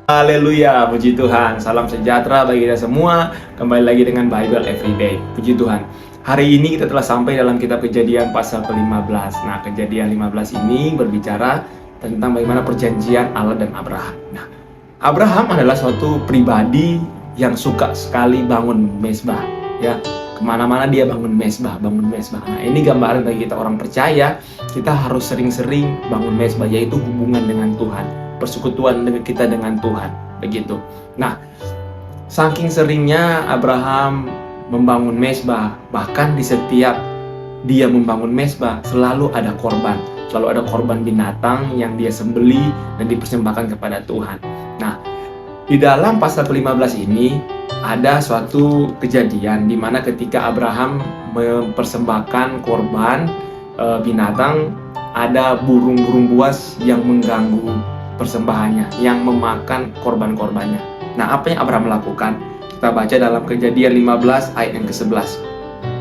Haleluya, puji Tuhan. Salam sejahtera bagi kita semua. Kembali lagi dengan Bible Everyday. Puji Tuhan. Hari ini kita telah sampai dalam kitab Kejadian pasal ke-15. Nah, Kejadian 15 ini berbicara tentang bagaimana perjanjian Allah dan Abraham. Nah, Abraham adalah suatu pribadi yang suka sekali bangun mezbah, ya. Kemana-mana dia bangun mezbah. Nah, ini gambaran bagi kita orang percaya, kita harus sering-sering bangun mezbah, yaitu hubungan dengan Tuhan, persekutuan kita dengan Tuhan, begitu. Nah, saking seringnya Abraham membangun mezbah, bahkan di setiap dia membangun mezbah selalu ada korban binatang yang dia sembeli dan dipersembahkan kepada Tuhan. Nah, di dalam pasal ke-15 ini ada suatu kejadian di mana ketika Abraham mempersembahkan korban binatang, ada burung-burung buas yang mengganggu persembahannya, yang memakan korban-korbannya. Nah, apa yang Abraham lakukan? Kita baca dalam Kejadian 15 ayat yang ke-11.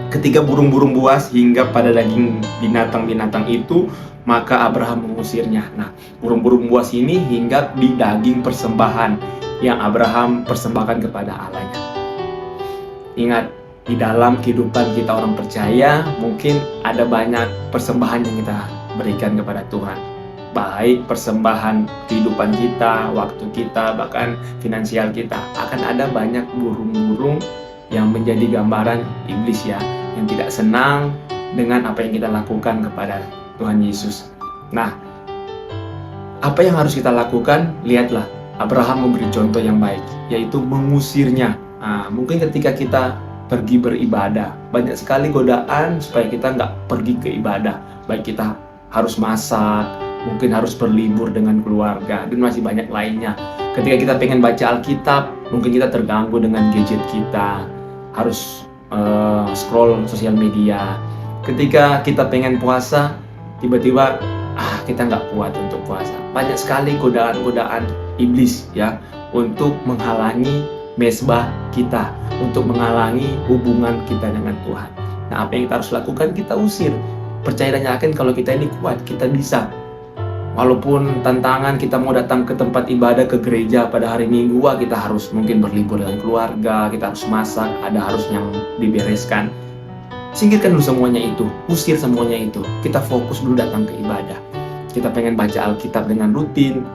Ketika burung-burung buas hingga pada daging binatang-binatang itu, maka Abraham mengusirnya. Nah, burung-burung buas ini hinggap di daging persembahan yang Abraham persembahkan kepada Allahnya. Ingat, di dalam kehidupan kita orang percaya, mungkin ada banyak persembahan yang kita berikan kepada Tuhan. Baik persembahan kehidupan kita, waktu kita, bahkan finansial kita. Akan ada banyak burung-burung yang menjadi gambaran iblis, ya, yang tidak senang dengan apa yang kita lakukan kepada Tuhan Yesus. Nah, apa yang harus kita lakukan? Lihatlah, Abraham memberi contoh yang baik, yaitu mengusirnya. Nah, mungkin ketika kita pergi beribadah, banyak sekali godaan supaya kita nggak pergi ke ibadah. Baik kita harus masak, mungkin harus berlibur dengan keluarga, dan masih banyak lainnya. Ketika kita pengen baca Alkitab, mungkin kita terganggu dengan gadget kita, harus scroll sosial media. Ketika kita pengen puasa, tiba-tiba kita nggak kuat untuk puasa. Banyak sekali godaan-godaan iblis, ya, untuk menghalangi mezbah kita, untuk menghalangi hubungan kita dengan Tuhan. Nah, apa yang kita harus lakukan? Kita usir. Percaya dan yakin kalau kita ini kuat, kita bisa. Walaupun tantangan kita mau datang ke tempat ibadah, ke gereja pada hari Minggu, kita harus mungkin berlibur dengan keluarga, kita harus masak, ada harus yang dibereskan. Singkirkan dulu semuanya itu, usir semuanya itu. Kita fokus dulu datang ke ibadah. Kita pengen baca Alkitab dengan rutin,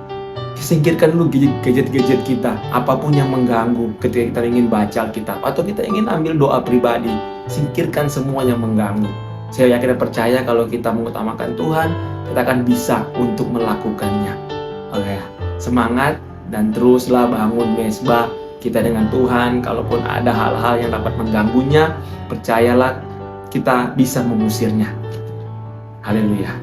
singkirkan dulu gadget-gadget kita, apapun yang mengganggu ketika kita ingin baca Alkitab, atau kita ingin ambil doa pribadi, singkirkan semua yang mengganggu. Saya yakin dan percaya kalau kita mengutamakan Tuhan, kita akan bisa untuk melakukannya. Oke, semangat dan teruslah bangun mezbah kita dengan Tuhan. Kalaupun ada hal-hal yang dapat mengganggunya, percayalah kita bisa mengusirnya. Haleluya.